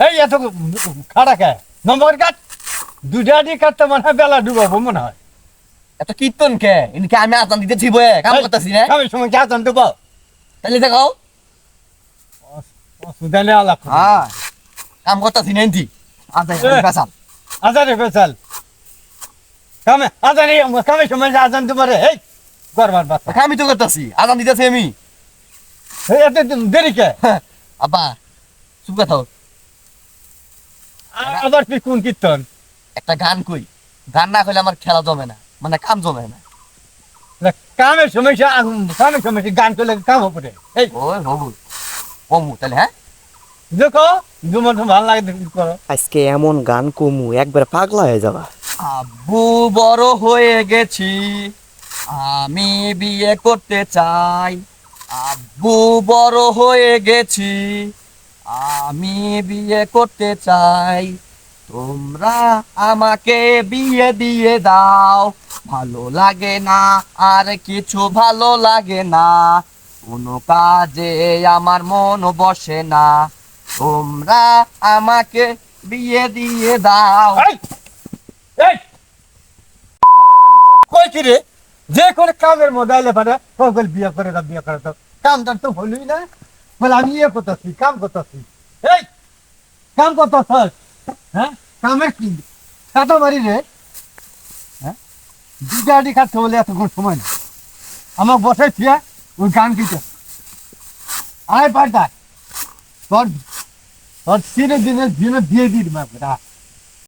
এই এত খাড়া খায় নম্বর কাট দুটা দিয়ে কাটতে মনে হয় বেলা ডুবাবো মনে হয়। এত কীর্তন কে ইনকে আমি আজান দিতেছি বয়ে কাম করতেছি না আমি সময় চা জানতে পাও তাহলে দেখাও অসুবিধা নেই আলাপ হ্যাঁ কাম করতেছি না ইনতি আজান পেছাল আজারে ফেসাল কামে আজারে কামে সময় চা জানতে পারে এই করবার বাচ্চা আমি তো করতেছি আজান দিতেছি আমি এত দেরি কে আব্বা চুপ কথা আবার তুই কোন কীর্তন একটা গান কই গান না কইলে আমার খেলা জমে না মানে কাম জমে না কামের সমস্যা কামের সমস্যা গান করলে কাম হবে এই ওই হবু কমু তাহলে হ্যাঁ দেখো তোমার ভালো লাগে করো আজকে এমন গান কমু একবার পাগলা হয়ে যাবা। আব্বু বড় হয়ে গেছি আমি বিয়ে করতে চাই আব্বু বড় হয়ে গেছি আমি বিয়ে করতে চাই তোমরা আমাকে বিয়ে দিয়ে দাও ভালো লাগে না আর কিছু ভালো লাগে না কোনো কাজে আমার মন বসে না তোমরা আমাকে বিয়ে দিয়ে দাও এই এই কই কি রে যে করে কামের মধ্যে আইলে পারে কল বিয়ে করে দাও বিয়ে করে দাও কামটা তো হলোই না বলে আমি ইয়ে করতেছি কাম করতেছি এই কাম করতেছ হ্যাঁ কামের কি কাটা বাড়ি রে হ্যাঁ দুটা আডি কাটতে বলে এতক্ষণ সময় না আমার বসাই থিয়া ওই গান দিতে আয় পাল্টা তোর তোর দিনে দিনে দিয়ে দিন